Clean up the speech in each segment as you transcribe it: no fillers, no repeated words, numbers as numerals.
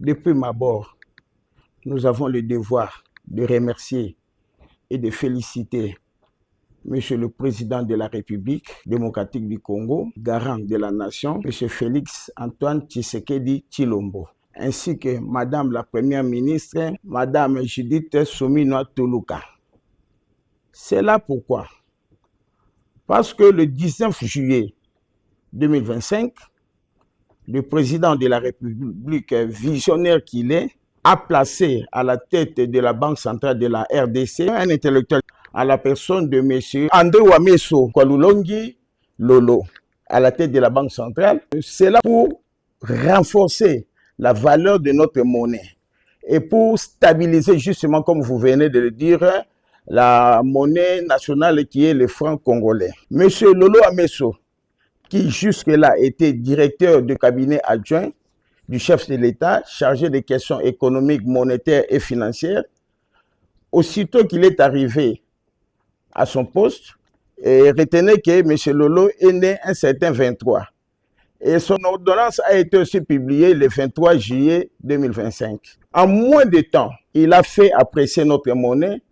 Depuis ma bord, nous avons le devoir de remercier et de féliciter Monsieur le Président de la République démocratique du Congo, garant de la nation, Monsieur Félix Antoine Tshisekedi Tshilombo, ainsi que Madame la Première ministre, Madame Judith Suminwa Tuluka. C'est là pourquoi. Parce que le 19 juillet 2025, le président de la République, visionnaire qu'il est, a placé à la tête de la Banque centrale de la RDC un intellectuel à la personne de M. André Wameso Kwalulongi Lolo, à la tête de la Banque centrale. C'est là pour renforcer la valeur de notre monnaie et pour stabiliser justement, comme vous venez de le dire, la monnaie nationale qui est le franc congolais. M. Lolo Wameso, qui jusque-là était directeur de cabinet adjoint du chef de l'État, chargé des questions économiques, monétaires et financières, aussitôt qu'il est arrivé à son poste, et retenez que M. Lolo est né un certain 23. Et son ordonnance a été aussi publiée le 23 juillet 2025. En moins de temps, il a fait apprécier notre monnaie.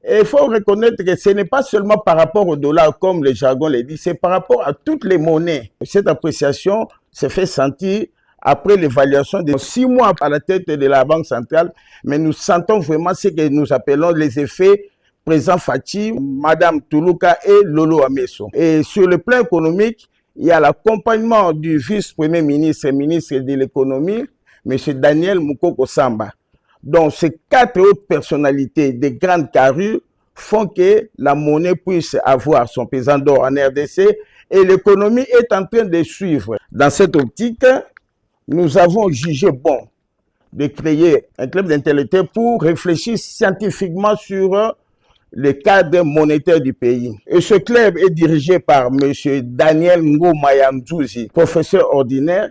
Et il faut reconnaître que ce n'est pas seulement par rapport au dollar, comme le jargon le dit, c'est par rapport à toutes les monnaies. Cette appréciation s'est fait sentir après l'évaluation de 6 mois à la tête de la Banque centrale, mais nous sentons vraiment ce que nous appelons les effets président Fachi, Madame Tuluka et Lolo Wameso. Et sur le plan économique, il y a l'accompagnement du vice-premier ministre et ministre de l'économie, M. Daniel Mukoko Samba. Donc, ces 4 autres personnalités de grande carrure font que la monnaie puisse avoir son pesant d'or en RDC et l'économie est en train de suivre. Dans cette optique, nous avons jugé bon de créer un club d'intellectuels pour réfléchir scientifiquement sur le cadre monétaire du pays. Et ce club est dirigé par M. Daniel Ngomayamdouzi, professeur ordinaire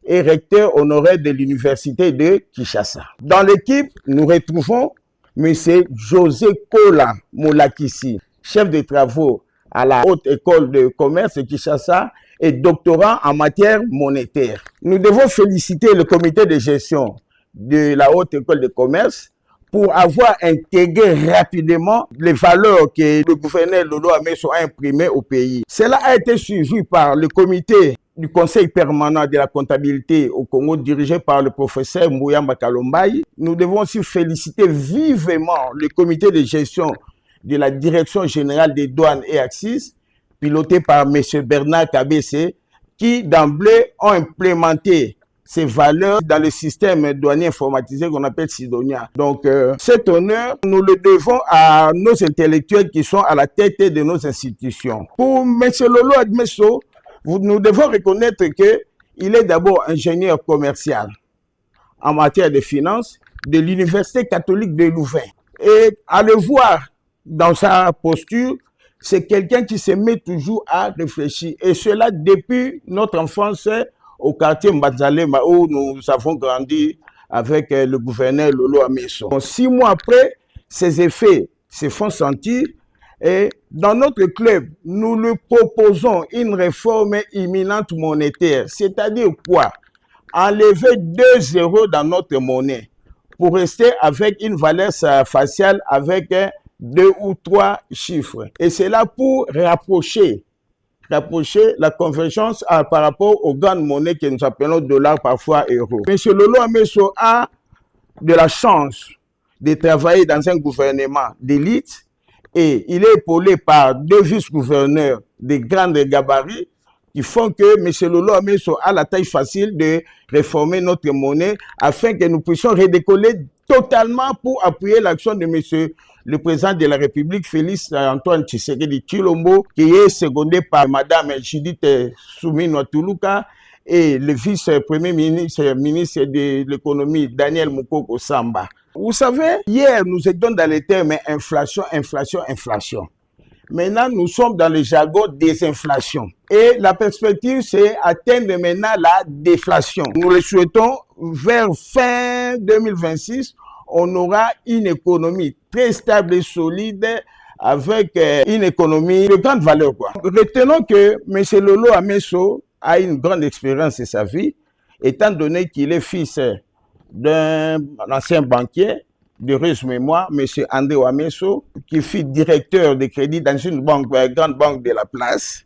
et recteur honoraire de l'université de Kinshasa. Dans l'équipe, nous retrouvons M. José Kola Moulakisi, chef de travaux à la Haute École de Commerce de Kinshasa et doctorant en matière monétaire. Nous devons féliciter le comité de gestion de la Haute École de Commerce pour avoir intégré rapidement les valeurs que le gouverneur Lolo Wameso a imprimées au pays. Cela a été suivi par le comité du Conseil permanent de la comptabilité au Congo, dirigé par le professeur Mouyamba Kalombayi. Nous devons aussi féliciter vivement le comité de gestion de la Direction générale des douanes et axes, piloté par M. Bernard Kabese, qui d'emblée ont implémenté ces valeurs dans le système douanier informatisé qu'on appelle Sidonia. Donc, cet honneur, nous le devons à nos intellectuels qui sont à la tête de nos institutions. Pour M. Lolo Wameso, nous devons reconnaître qu'il est d'abord ingénieur commercial en matière de finances de l'Université catholique de Louvain. Et à le voir dans sa posture, c'est quelqu'un qui se met toujours à réfléchir. Et cela depuis notre enfance au quartier Mbazalema où nous avons grandi avec le gouverneur Lolo Wameso. 6 mois après, ces effets se font sentir et dans notre club, nous lui proposons une réforme imminente monétaire. C'est-à-dire quoi? Enlever 2 zéros dans notre monnaie pour rester avec une valeur faciale avec 2 ou 3 chiffres. Et c'est là pour rapprocher la convergence par rapport aux grandes monnaies que nous appelons dollars, parfois euros. M. Lolo Wameso a de la chance de travailler dans un gouvernement d'élite et il est épaulé par 2 vice-gouverneurs de grandes gabarits qui font que M. Lolo Wameso a la tâche facile de réformer notre monnaie afin que nous puissions redécoller totalement pour appuyer l'action de M. le président de la République, Félix Antoine Tshisekedi Tshilombo, qui est secondé par Madame Judith Suminwa Tuluka et le vice-premier ministre, ministre de l'économie, Daniel Mukoko Samba. Vous savez, hier, nous étions dans les termes inflation, inflation, inflation. Maintenant, nous sommes dans le jargon désinflation. Et la perspective, c'est atteindre maintenant la déflation. Nous le souhaitons vers fin 2026, on aura une économie très stable et solide avec une économie de grande valeur. Retenons que M. Lolo Wameso a une grande expérience de sa vie, étant donné qu'il est fils d'un ancien banquier de heureuse mémoire, M. André Wameso, qui fut directeur de crédit dans une banque, grande banque de la place.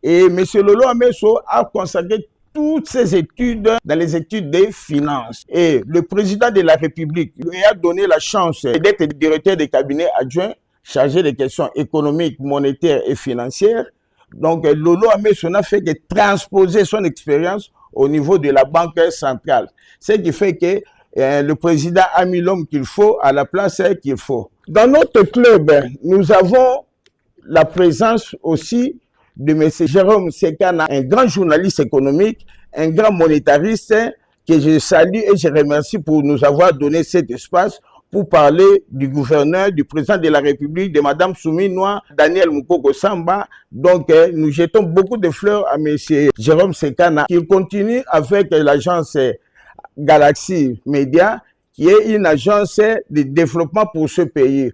Et M. Lolo Wameso a consacré toutes ses études dans les études des finances. Et le président de la République lui a donné la chance d'être directeur de cabinet adjoint chargé des questions économiques, monétaires et financières. Donc, Lolo Wameso n'a fait que transposer son expérience au niveau de la Banque centrale. Ce qui fait que le président a mis l'homme qu'il faut à la place qu'il faut. Dans notre club, nous avons la présence aussi de M. Jérôme Sekana, un grand journaliste économique, un grand monétariste que je salue et je remercie pour nous avoir donné cet espace pour parler du gouverneur, du président de la République, de Mme Souminoa, Daniel Moukoko Samba. Donc, nous jetons beaucoup de fleurs à M. Jérôme Sekana, qui continue avec l'agence Galaxy Media, qui est une agence de développement pour ce pays.